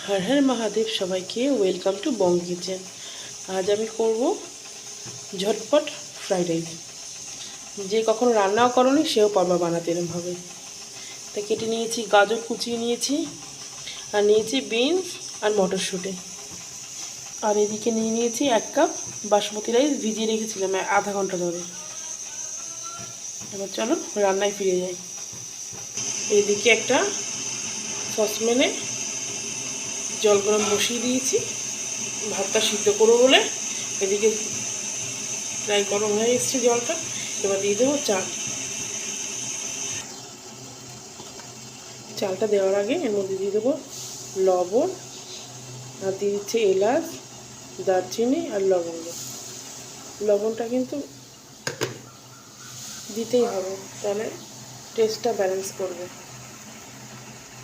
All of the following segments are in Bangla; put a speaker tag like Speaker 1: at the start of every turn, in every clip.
Speaker 1: হর হর মহাদেব, সবাইকে ওয়েলকাম টু বং কিচেন। আজ আমি করব ঝটপট ফ্রাইড রাইস। যে কখনো রান্নাও করনি সেও পারবা বানাতে এরমভাবে। তা কেটে নিয়েছি, গাজর কুচিয়ে নিয়েছি, আর নিয়েছি বিনস আর মটরশুঁটি। আর এদিকে নিয়ে নিয়েছি 1 কাপ বাসমতি রাইস, ভিজিয়ে রেখেছিলাম আধা ঘন্টা ধরে। এবার চলো রান্নায় ফিরে যাই। এইদিকে একটা সসপ্যানে জল গরম বসিয়ে দিয়েছি ভাতটা সিদ্ধ করবো বলে। এদিকে প্রায় গরম হয়ে এসছে জলটা। এবার দিয়ে দেবো চালটা দেওয়ার আগে এর মধ্যে দিয়ে দেবো লবণ, আর দিয়ে দিচ্ছি এলাচ, দারচিনি আর লবঙ্গ। লবণটা কিন্তু দিতেই হবে, তাহলে টেস্টটা ব্যালেন্স করবে।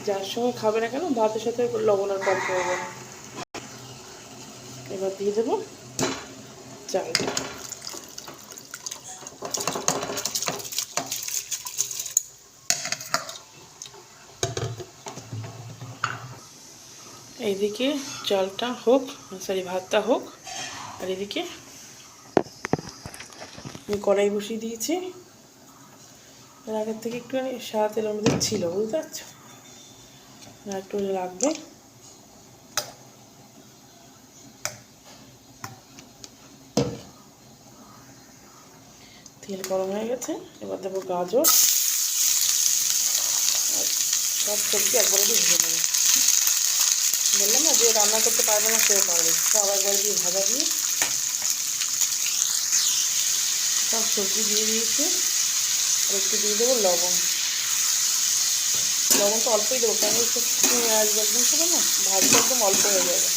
Speaker 1: যার সঙ্গে খাবে না কেন ভাতের সাথে লবণ আর কম করবে না। এবার দিয়ে দেবো চালটা। এইদিকে চালটা হোক, ভাতটা হোক, আর এদিকে আমি কড়াই বসিয়ে দিয়েছি। এর আগের থেকে একটুখানি সাদা তেলের মধ্যে ছিল, বুঝতে পারছো, আর একটু লাগবে। তেল গরম হয়ে গেছে, এবার দেবো গাজর, আর সব সবজি একবারে দিয়ে ভেজে নেবো। বললাম না যে রান্না করতে পারবে না সেও পারবে। সব একবার দিয়ে ভাজা দিয়ে সব সবজি দিয়ে দিয়েছি। আর একটু দিয়ে দেবো লবণ। লবণটা অল্পই দেবো, কারণ একটু আসবে একদম ছোটো না, ভাজটা একদম অল্প হয়ে যাবে।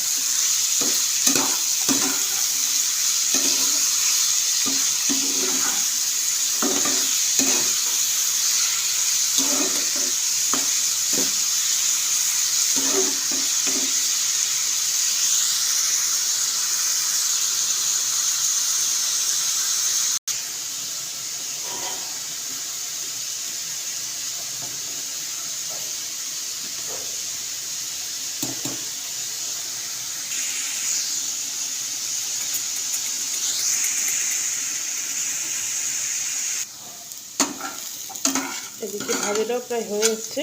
Speaker 1: এদিকে ভাজাটাও প্রায় হয়ে যাচ্ছে।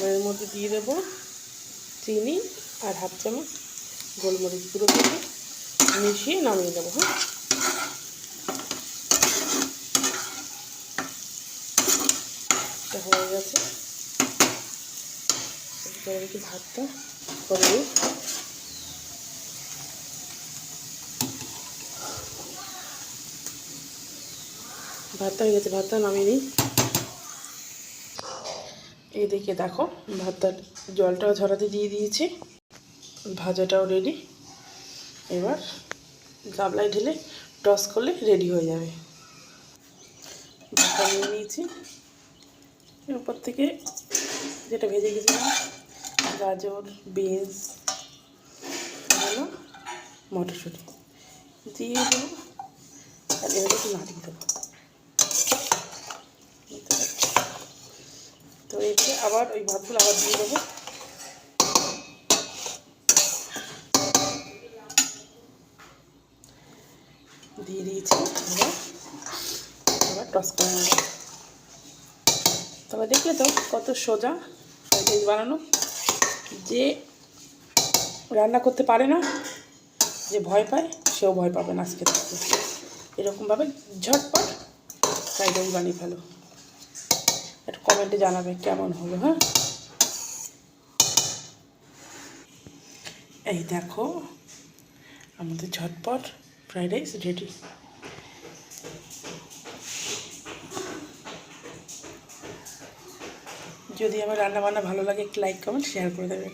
Speaker 1: এর মধ্যে দিয়ে দেবো চিনি আর হাফ চামচ গোলমরিচ গুঁড়ো দিয়ে মিশিয়ে নামিয়ে দেবো। হ্যাঁ, হয়ে গেছে। এদিকে ভাতটা করে দিই। ভাতটা হয়ে গেছে, ভাতটা নামিয়ে নিই। এইদিকে দেখো ভাতটার জলটাও ঝরাতে দিয়ে দিয়েছি, ভাজাটাও রেডি। এবার গামলায় ঢেলে টস করলে রেডি হয়ে যাবে। ভাতটা নিয়ে নিয়েছি, উপর থেকে যেটা ভেজে গেছিলাম গাজর, বিনস, হলো মটরশুঁটি দিয়ে দেবো, আর এবার একটু নাড়িয়ে দেবো। তো এতে আবার ওই ভাতগুলো আবার দিয়ে দেবো। দিয়ে দিয়েছি, এবার টস করে নেব। তবে দেখলে তো কত সোজা ফ্রাইড রাইস বানানো। যে রান্না করতে পারে না, যে ভয় পায়, সেও ভয় পাবে না আজকে থেকে। এরকমভাবে ঝটপট ফ্রাইড রাইস বানিয়ে ফেলো। একটু কমেন্টে জানাবে কেমন হলো। হ্যাঁ, এই দেখো আমাদের ঝটপট ফ্রাইড রাইস রেডি। যদি আমার রান্না বান্না ভালো লাগে, একটু লাইক কমেন্ট শেয়ার করে দেবেন।